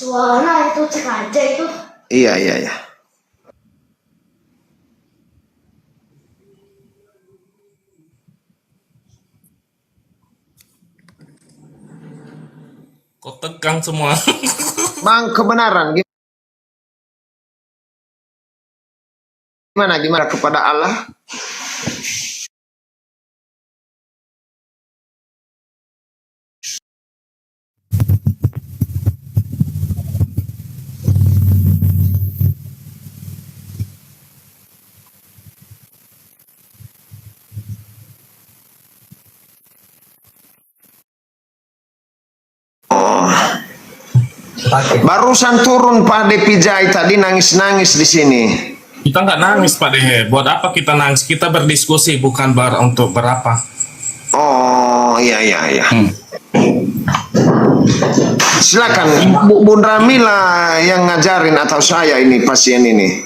Suara itu sengaja itu. Iya, iya, iya. Kok tegang semua? Bang, kebenaran gimana kepada Allah? Oh, barusan turun Pak Depijai tadi nangis-nangis di sini. Kita nggak nangis Pak Dehe. Buat apa kita nangis? Kita berdiskusi bukan untuk berapa. Oh, iya, iya, iya. Silakan Bun Ramila yang ngajarin atau saya ini pasien ini.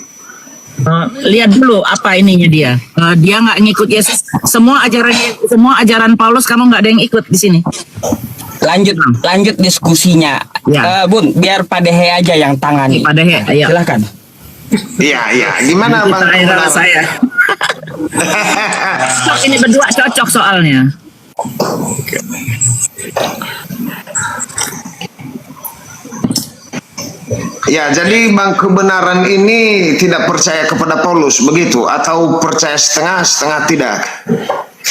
Lihat dulu apa ininya dia. Dia nggak ngikut Yesus. Semua ajaran Paulus kamu nggak ada yang ikut di sini. Lanjut diskusinya. Ya. Bun, biar Pak Dehe aja yang tangani. Pak Dehe, ayo. Silakan. Iya, iya. Gimana Bang? Kita saya. Ini berdua cocok soalnya. Ya, jadi Bang, kebenaran ini tidak percaya kepada Paulus, begitu? Atau percaya setengah tidak?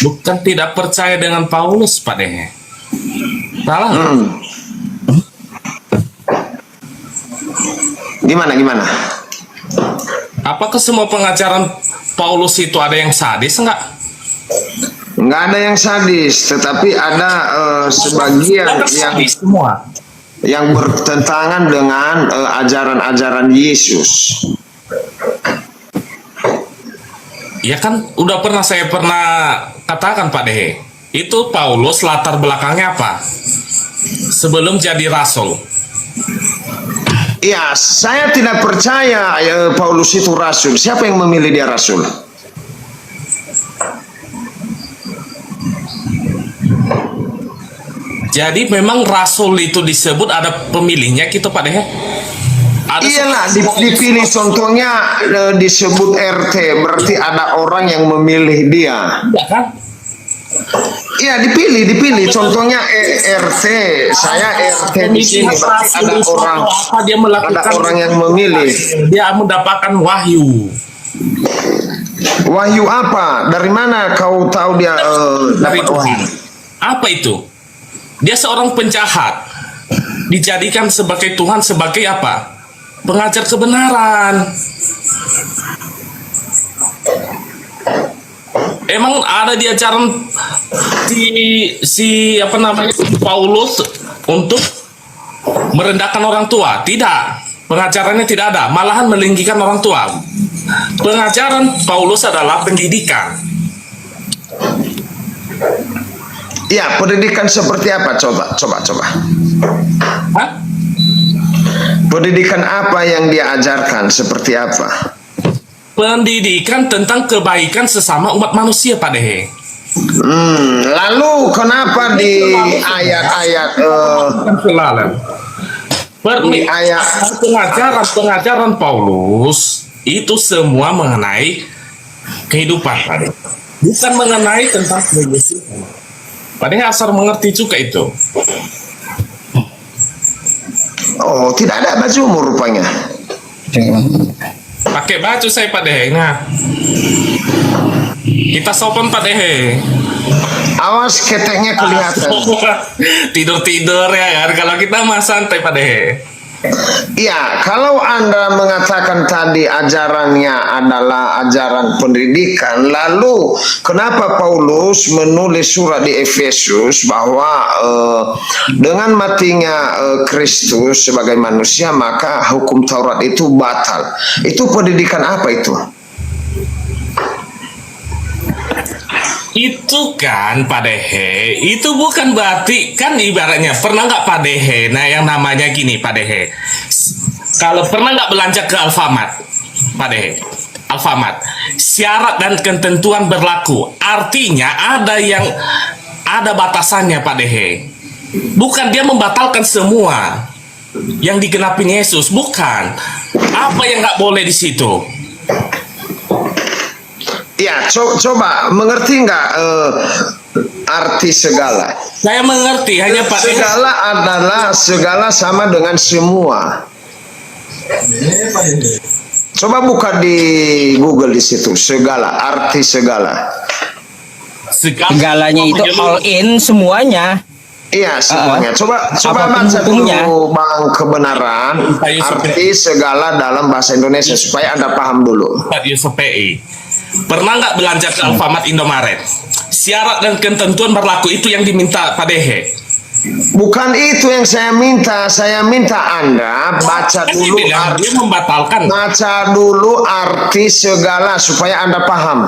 Bukan tidak percaya dengan Paulus Pak Dehe. Salah. Gimana? Apakah semua pengajaran Paulus itu ada yang sadis enggak? Nggak ada yang sadis, tetapi ada sebagian semua yang bertentangan dengan ajaran-ajaran Yesus. Ya kan udah saya pernah katakan Pak Dehe. Itu Paulus latar belakangnya apa? Sebelum jadi rasul. Ya, saya tidak percaya Paulus itu rasul. Siapa yang memilih dia rasul? Jadi memang rasul itu disebut ada pemilihnya gitu Pak Dehe? Iyalah, dipilih, contohnya disebut RT, berarti ada orang yang memilih dia. Ya kan? Iya, dipilih. Contohnya RT, saya RT di sini, berarti ada orang yang memilih. Dia mendapatkan wahyu. Wahyu apa? Dari mana kau tahu dia dapat wahyu? Apa itu? Dia seorang penjahat, dijadikan sebagai Tuhan sebagai apa? Pengajar kebenaran. Emang ada di ajaran si Paulus untuk merendahkan orang tua? Tidak, pengajarannya tidak ada, malahan meninggikan orang tua. Pengajaran Paulus adalah pendidikan. Ya, pendidikan seperti apa? Coba. Hah? Pendidikan apa yang dia ajarkan? Seperti apa? Pendidikan tentang kebaikan sesama umat manusia, Pak Dehe. Lalu kenapa di ayat-ayat pengajaran Paulus itu semua mengenai kehidupan, Pak Dehe. Bukan mengenai tentang kehidupan. Pak Dehe asal mengerti juga itu. Oh, tidak ada bajumu rupanya. Pakai baju saya Pak Dehe. Nah, kita sopan Pak Dehe. Awas keteknya kelihatan. Tidur ya kan. Kalau kita mah santai Pak Dehe. Iya, kalau Anda mengatakan tadi ajarannya adalah ajaran pendidikan, lalu kenapa Paulus menulis surat di Efesus bahwa dengan matinya Kristus sebagai manusia maka hukum Taurat itu batal? Itu pendidikan apa itu? Itu kan Pak Dehe, itu bukan berarti kan ibaratnya pernah nggak Pak Dehe? Nah yang namanya gini Pak Dehe, kalau pernah nggak belanja ke Alfamart Pak Dehe, Alfamart, syarat dan ketentuan berlaku, artinya ada batasannya Pak Dehe, bukan dia membatalkan semua. yang digenapin Yesus, bukan. Apa yang nggak boleh di situ? Ya, coba mengerti nggak arti segala? Saya mengerti, hanya Pak Dehe. Segala adalah segala sama dengan semua. Coba buka di Google di situ, segala, arti segala. Segalanya itu all in semuanya. Iya, semuanya. Coba Apapun baca hukumnya. dulu Bang kebenaran arti segala dalam bahasa Indonesia supaya Anda paham dulu. Pak Yusuf PI. Pernah nggak belanja ke Alfamart Indomaret? Syarat dan ketentuan berlaku itu yang diminta Pak Dehe. Bukan itu yang saya minta Anda baca Kan dulu dia bilang, dia membatalkan. baca dulu arti segala supaya Anda paham.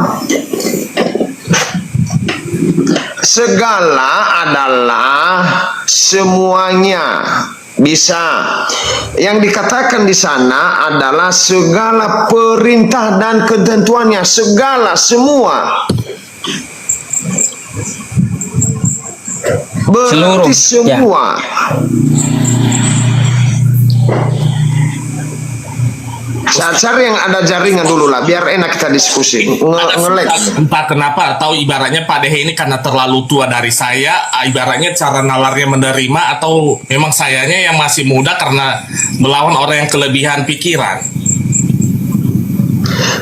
Segala adalah semuanya. Bisa. Yang dikatakan di sana adalah segala perintah dan ketentuannya, segala semua. Seluruh, Berarti semua. Saya cari yang ada jaringan dulu lah, biar enak kita diskusi. Ngelek. Entah kenapa, atau ibaratnya Pak Dehe ini karena terlalu tua dari saya, ibaratnya cara nalarnya menerima, atau memang sayanya yang masih muda karena melawan orang yang kelebihan pikiran.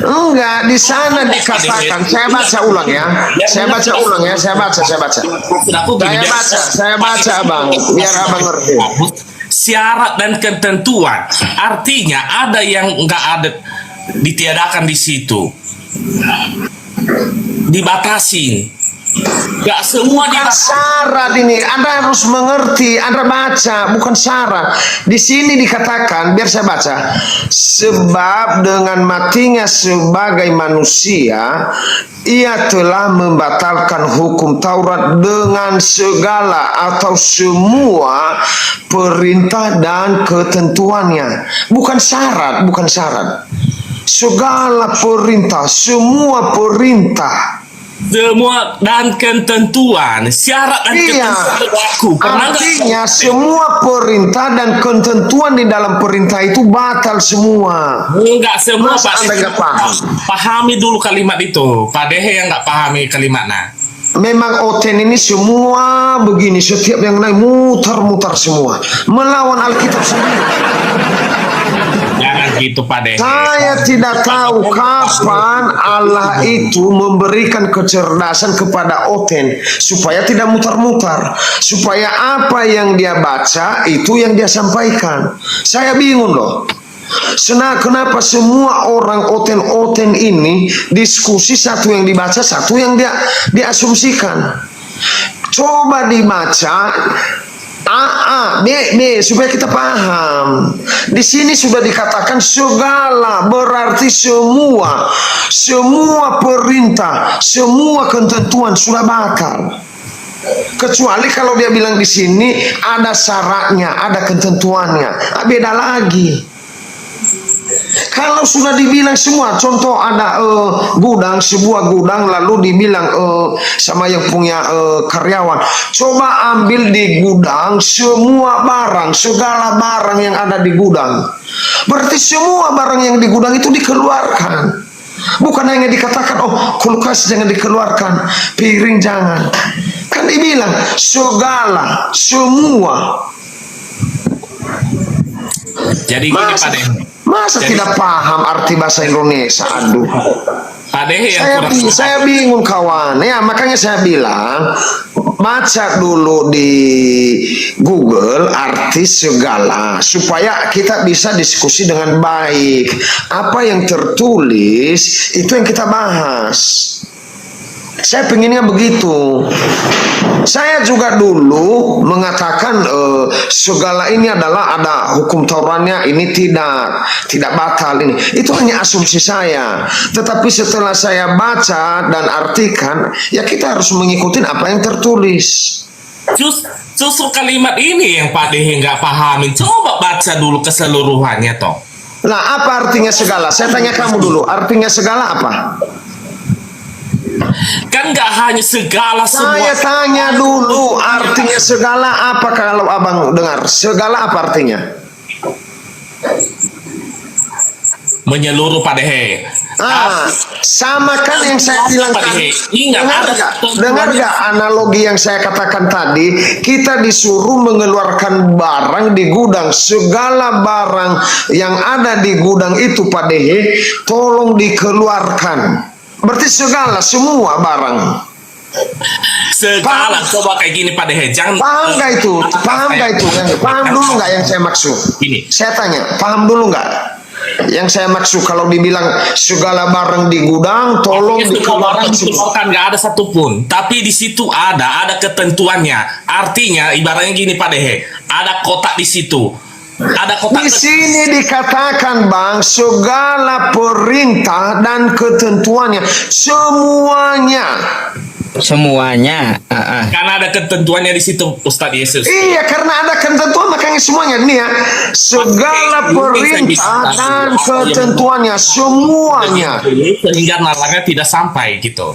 Enggak, di sana dikatakan. Saya baca ulang ya. Saya baca. Saya baca Bang, biar Abang ngerti. Syarat dan ketentuan, artinya ada yang nggak ada, ditiadakan di situ, dibatasi. Nggak semua Bukan dibatasi. syarat ini, Anda harus mengerti, Anda baca, bukan syarat. Di sini dikatakan, biar saya baca, sebab dengan matinya sebagai manusia, ia telah membatalkan hukum Taurat dengan segala atau semua perintah dan ketentuannya. Bukan syarat. Segala perintah, semua perintah. Semua dan ketentuan, syarat dan ketentuan berlaku. Artinya semua perintah dan ketentuan di dalam perintah itu batal semua. Enggak semua, Masa Pak. Anda nggak paham? Pahami dulu kalimat itu. Pak Dehe yang nggak pahami kalimatnya. Memang Oten ini semua begini, setiap yang naik mutar-mutar semua, melawan Alkitab sendiri. Jangan gitu, Pak Dehe. Saya tidak tahu kapan Allah itu memberikan kecerdasan kepada Oten supaya tidak mutar-mutar, supaya apa yang dia baca itu yang dia sampaikan. Saya bingung loh. Kenapa semua orang Oten ini diskusi, satu yang dibaca, satu yang dia diasumsikan. Coba dibaca A, B, supaya kita paham. Di sini sudah dikatakan segala, berarti semua perintah, semua ketentuan sudah batal. Kecuali kalau dia bilang di sini ada syaratnya, ada ketentuannya, beda lagi. Kalau sudah dibilang semua, contoh ada sebuah gudang, lalu dibilang sama yang punya karyawan, coba ambil di gudang semua barang, segala barang yang ada di gudang. Berarti semua barang yang di gudang itu dikeluarkan. Bukan hanya dikatakan, kulkas jangan dikeluarkan, piring jangan. Kan dibilang segala, semua. Jadi gini, Pak Dehe. Masa tidak paham arti bahasa Indonesia? Aduh. Pak Dehe yang Saya bingung kawan. Ya, makanya saya bilang baca dulu di Google arti segala supaya kita bisa diskusi dengan baik. Apa yang tertulis itu yang kita bahas. Saya pengennya begitu. Saya juga dulu mengatakan segala ini adalah ada hukum Tauratnya, ini tidak batal ini. Itu hanya asumsi saya. Tetapi setelah saya baca dan artikan, ya kita harus mengikuti apa yang tertulis. Justru kalimat ini yang Pak Dehe nggak pahamin. Coba baca dulu keseluruhannya toh. Nah, apa artinya segala? Saya tanya kamu dulu, artinya segala apa? Kan nggak hanya segala semua. Saya tanya dulu artinya segala apa kalau abang dengar? Segala apa artinya? Menyeluruh Pak Dehe. Sama kan yang saya bilang Pak tadi. Dehe. Ingat, Dengar gak analogi yang saya katakan tadi? Kita disuruh mengeluarkan barang di gudang. Segala barang yang ada di gudang itu Pak Dehe, tolong dikeluarkan. Berarti segala, semua barang. Segala coba kayak gini Pak Dehe. Jangan Paham gak itu? Paham gak itu? Paham dulu gak yang saya maksud? Ini. Saya tanya, paham dulu gak? Yang saya maksud kalau dibilang segala barang di gudang, tolong dikeluarkan semua. Nggak ada satupun. Tapi di situ ada ketentuannya. Artinya ibaratnya gini Pak Dehe, ada kotak di situ. Ada kotak. Di sini dikatakan Bang, segala perintah dan ketentuannya semuanya. Karena ada ketentuannya di situ Ustadz Yesus. Iya, karena ada ketentuan makanya semuanya nih ya. Segala perintah dan ketentuannya semuanya. Sehingga nalarnya tidak sampai gitu.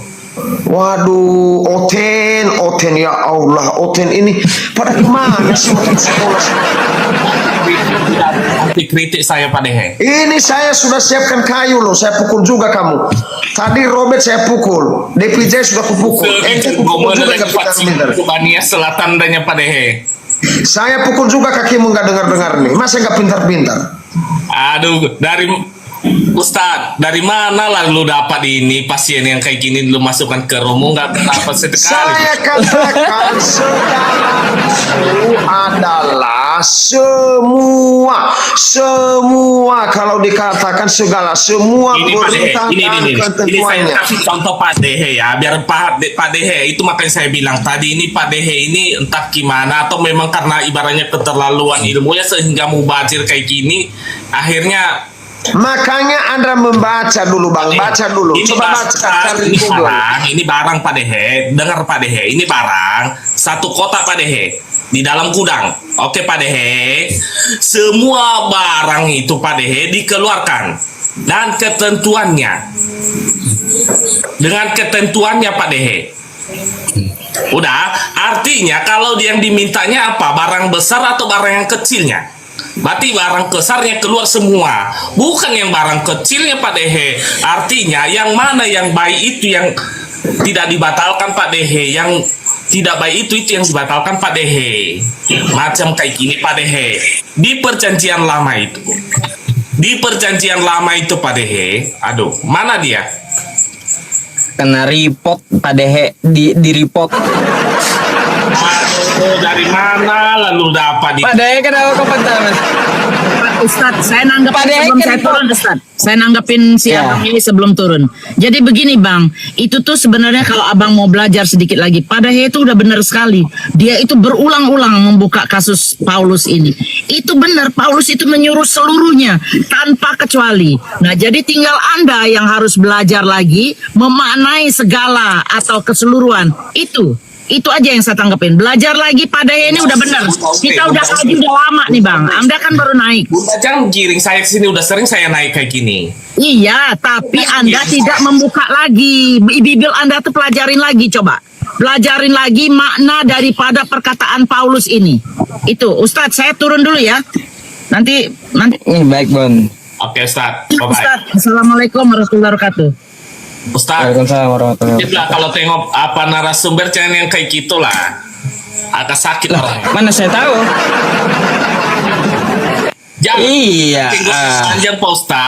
Waduh, Oten ya Allah, Oten ini pada kemana sih Oten sekolah? Anti kritik saya Pak Dehe. Ini saya sudah siapkan kayu loh, saya pukul juga kamu. Tadi Robert saya pukul, DPJ sudah kupukul. Ente pukul juga gak pintar-pintar. Kubania Selatan danya Pak Dehe. Saya pukul juga kakimu nggak dengar-dengar nih, masa nggak pintar-pintar? Aduh, Ustadz, dari mana lah lu dapat ini pasien yang kayak gini lu masukkan ke rumah nggak kenapa sekali? Saya katakan segala itu adalah semua kalau dikatakan segala semua perintah dan ini saya ketentuannya. kasih contoh Pak Dehe ya, biar Pak Dehe itu makanya saya bilang tadi ini Pak Dehe ini entah gimana atau memang karena ibaratnya keterlaluan ilmunya sehingga mubazir kayak gini akhirnya. Makanya Anda membaca dulu Bang, baca dulu. Ini Coba baca. ini barang Pak Dehe, dengar Pak Dehe, ini barang satu kotak Pak Dehe di dalam gudang. Oke Pak Dehe, semua barang itu Pak Dehe dikeluarkan dan ketentuannya. Dengan ketentuannya Pak Dehe. Udah, artinya kalau yang dimintanya apa? Barang besar atau barang yang kecilnya? Berarti barang besarnya keluar semua, bukan yang barang kecilnya Pak Dehe. Artinya yang mana yang baik itu yang tidak dibatalkan Pak Dehe, yang tidak baik itu yang dibatalkan Pak Dehe. Macam kayak gini Pak Dehe. Di perjanjian lama itu, Pak Dehe. Aduh, mana dia? Kena report Pak Dehe, di report. Aduh, dari mana lalu dapat Pak Dehe kenapa komentar Mas? Ustadz, saya nanggap Pak Dehe sebelum kan saya itu- turun, Ustadz. Saya nanggapin si Ya. abang ini sebelum turun. Jadi begini Bang, itu tuh sebenarnya kalau abang mau belajar sedikit lagi, Pak Dehe itu udah benar sekali. Dia itu berulang-ulang membuka kasus Paulus ini. Itu benar, Paulus itu menyuruh seluruhnya tanpa kecuali. Nah, jadi tinggal Anda yang harus belajar lagi memaknai segala atau keseluruhan. Itu aja yang saya tanggapin. Belajar lagi pada ini udah benar. Kita udah haji udah lama nih Bang. Anda kan baru naik. Bunda jangan giring saya ke sini, udah sering saya naik kayak gini. Iya, tapi Anda tidak membuka lagi. Bibel Anda tuh pelajarin lagi coba. Pelajarin lagi makna daripada perkataan Paulus ini. Itu, Ustadz, saya turun dulu ya. Nanti Baik Bon. Oke Ustaz, bye-bye. Ustadz, Assalamualaikum warahmatullahi wabarakatuh. Ustaz, Waalaikumsalam warahmatullahi dikit lah kalau tengok apa narasumber jangan yang kayak gitulah. Agak sakit orangnya. Mana saya tahu? Jangan Iya. panjang Pak Ustaz.